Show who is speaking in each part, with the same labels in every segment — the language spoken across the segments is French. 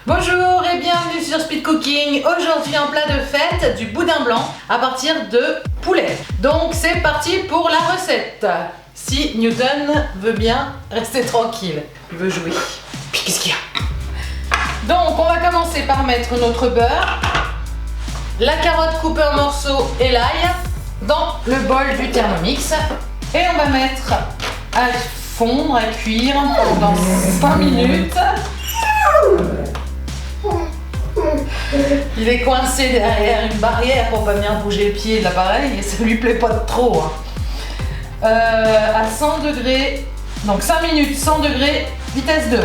Speaker 1: Bonjour et bienvenue sur Speed Cooking. Aujourd'hui un plat de fête, du boudin blanc à partir de poulet. Donc c'est parti pour la recette. Si Newton veut bien rester tranquille, il veut jouer. Puis qu'est-ce qu'il y a? Donc on va commencer par mettre notre beurre, la carotte coupée en morceaux et l'ail dans le bol du Thermomix. Et on va mettre à fondre, à cuire pendant 5 minutes. Il est coincé derrière une barrière pour pas venir bouger le pied de l'appareil et ça lui plaît pas trop. À 100 degrés, donc 5 minutes, 100 degrés, vitesse 2.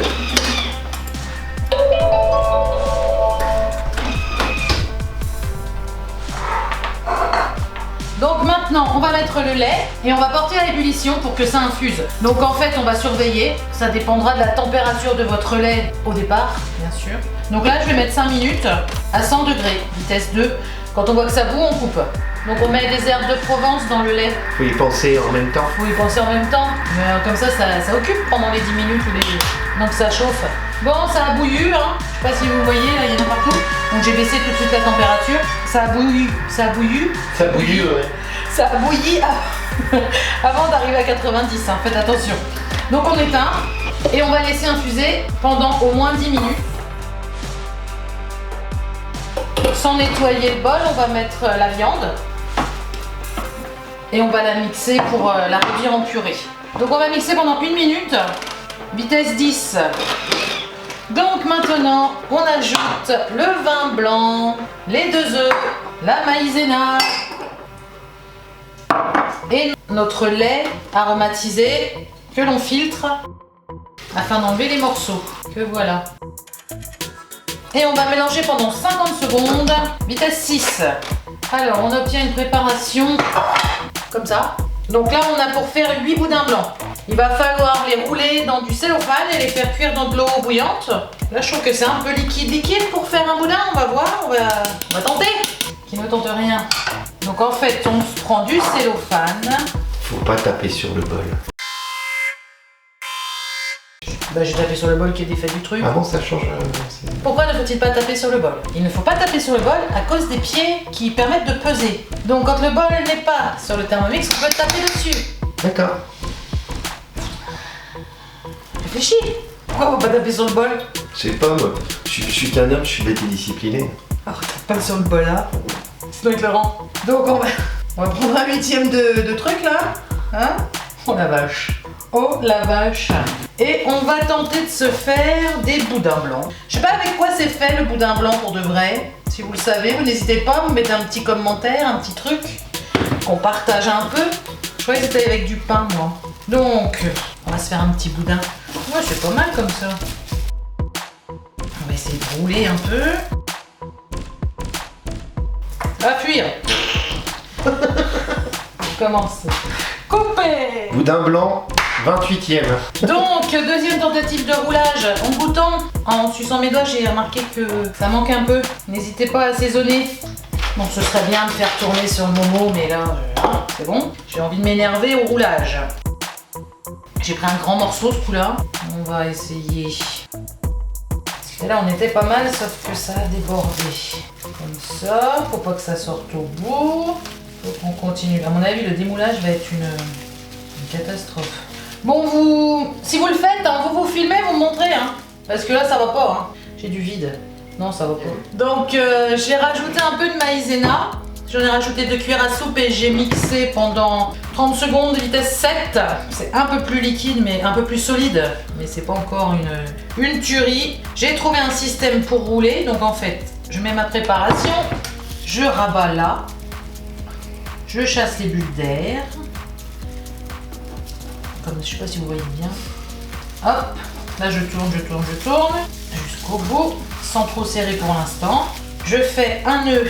Speaker 1: Donc maintenant, on va mettre le lait et on va porter à l'ébullition pour que ça infuse. Donc en fait, on va surveiller. Ça dépendra de la température de votre lait au départ, bien sûr. Donc là, je vais mettre 5 minutes à 100 degrés, vitesse 2. Quand on voit que ça bout, on coupe. Donc on met des herbes de Provence dans le lait.
Speaker 2: Faut y penser en même temps.
Speaker 1: Faut y penser en même temps. Mais comme ça occupe pendant les 10 minutes ou les... Donc ça chauffe. Bon, ça a bouillu, hein. Je sais pas si vous voyez, là, il y en a partout. Donc j'ai baissé tout de suite la température. Ça a bouilli. Ça a bouilli.
Speaker 2: Ça bouillit, ouais.
Speaker 1: Ça a bouilli avant d'arriver à 90, hein. Faites attention. Donc on éteint et on va laisser infuser pendant au moins 10 minutes. Sans nettoyer le bol, on va mettre la viande et on va la mixer pour la réduire en purée. Donc on va mixer pendant 1 minute, vitesse 10. Donc maintenant, on ajoute le vin blanc, les 2 œufs, la maïzena et notre lait aromatisé que l'on filtre afin d'enlever les morceaux. Que voilà. Et on va mélanger pendant 50 secondes, vitesse 6. Alors, on obtient une préparation comme ça. Donc là, on a pour faire 8 boudins blancs. Il va falloir les rouler dans du cellophane et les faire cuire dans de l'eau bouillante. Là, je trouve que c'est un peu liquide pour faire un boudin. On va voir, on va tenter. Qui ne tente rien. Donc en fait, on se prend du cellophane.
Speaker 2: Faut pas taper sur le bol.
Speaker 1: Bah, j'ai tapé sur le bol qui est défait du truc.
Speaker 2: Ah bon, ça change.
Speaker 1: Pourquoi ne faut-il pas taper sur le bol? Il ne faut pas taper sur le bol à cause des pieds qui permettent de peser. Donc quand le bol n'est pas sur le Thermomix, on peut taper dessus.
Speaker 2: D'accord.
Speaker 1: Réfléchis. Pourquoi on va pas taper sur le bol?
Speaker 2: Je sais pas, moi. Je suis qu'un homme, je suis bête et discipliné.
Speaker 1: Alors tape pas sur le bol là. Sinon éclairant. Donc on va prendre un 8e de truc là. Hein? Oh la vache. Oh la vache. Et on va tenter de se faire des boudins blancs. Je sais pas avec quoi c'est fait le boudin blanc pour de vrai. Si vous le savez, vous n'hésitez pas, vous mettez un petit commentaire, un petit truc, qu'on partage un peu. Je croyais que c'était avec du pain moi. Donc, on va se faire un petit boudin. Ouais, c'est pas mal comme ça. On va essayer de rouler un peu. Ça va fuir. On commence. Couper.
Speaker 2: Boudin blanc, 28e.
Speaker 1: Donc, deuxième tentative de roulage. En goûtant, en suçant mes doigts, j'ai remarqué que ça manque un peu. N'hésitez pas à assaisonner. Bon, ce serait bien de faire tourner sur le momo, mais là, c'est bon. J'ai envie de m'énerver au roulage. J'ai pris un grand morceau ce coup-là. On va essayer. Parce que là, on était pas mal, sauf que ça a débordé. Comme ça, faut pas que ça sorte au bout. Faut qu'on continue. À mon avis, le démoulage va être une catastrophe. Bon, si vous le faites, hein, vous filmez, vous me montrez. Hein, parce que là, ça va pas. Hein. J'ai du vide. Non, ça va pas. Donc, j'ai rajouté un peu de maïzena. J'en ai rajouté 2 cuillères à soupe et j'ai mixé pendant 30 secondes, vitesse 7. C'est un peu plus liquide, mais un peu plus solide. Mais c'est pas encore une tuerie. J'ai trouvé un système pour rouler. Donc, en fait, je mets ma préparation. Je rabats là. Je chasse les bulles d'air. Comme je sais pas si vous voyez bien. Hop, là je tourne jusqu'au bout, sans trop serrer pour l'instant. Je fais un nœud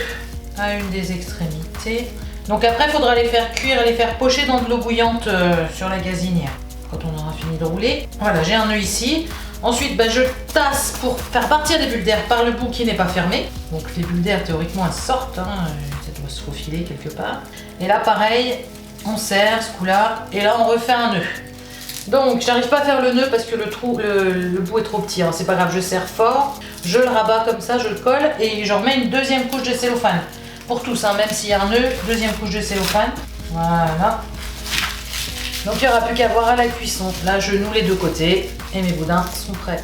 Speaker 1: à une des extrémités. Donc après, il faudra les faire cuire et les faire pocher dans de l'eau bouillante sur la gazinière quand on aura fini de rouler. Voilà, j'ai un nœud ici. Ensuite, je tasse pour faire partir les bulles d'air par le bout qui n'est pas fermé. Donc les bulles d'air, théoriquement, elles sortent. Hein, ça doit se faufiler quelque part. Et là, pareil, on serre ce coup-là. Et là, on refait un nœud. Donc j'arrive pas à faire le nœud parce que le bout est trop petit, hein. C'est pas grave, je serre fort, je le rabats comme ça, je le colle et je remets une deuxième couche de cellophane. Pour tous, hein, même s'il y a un nœud, deuxième couche de cellophane. Voilà. Donc il n'y aura plus qu'à voir à la cuisson. Là je noue les deux côtés et mes boudins sont prêts.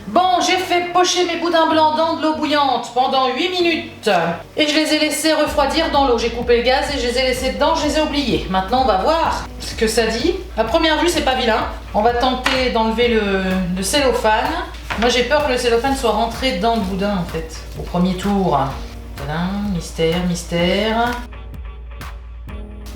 Speaker 1: Bon, j'ai fait pocher mes boudins blancs dans de l'eau bouillante pendant 8 minutes. Et je les ai laissés refroidir dans l'eau. J'ai coupé le gaz et je les ai laissés dedans, je les ai oubliés. Maintenant, on va voir ce que ça dit. À première vue, c'est pas vilain. On va tenter d'enlever le cellophane. Moi, j'ai peur que le cellophane soit rentré dans le boudin, en fait. Au premier tour. Tadam, mystère, mystère.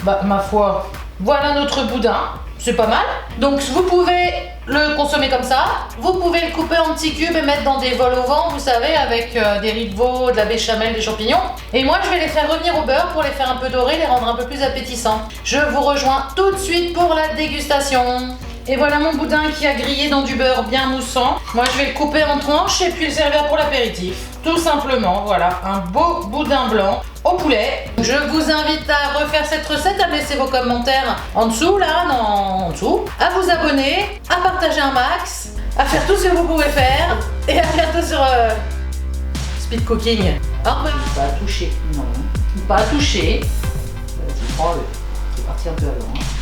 Speaker 1: Bah, ma foi, voilà notre boudin. C'est pas mal. Donc, vous pouvez le consommer comme ça. Vous pouvez le couper en petits cubes et mettre dans des vols au vent, vous savez, avec des riz de veau, de la béchamel, des champignons. Et moi, je vais les faire revenir au beurre pour les faire un peu dorer, les rendre un peu plus appétissants. Je vous rejoins tout de suite pour la dégustation. Et voilà mon boudin qui a grillé dans du beurre bien moussant. Moi, je vais le couper en tranches et puis le servir pour l'apéritif. Tout simplement, voilà, un beau boudin blanc au poulet. Je vous invite à refaire cette recette, à me laisser vos commentaires en dessous, là, en dessous, à vous abonner, à partager un max, à faire tout ce que vous pouvez faire, et à bientôt sur Speed Cooking. Au revoir. Pas à toucher, non. Pas à toucher. Vas-y, prends-le. C'est parti un peu avant. Hein.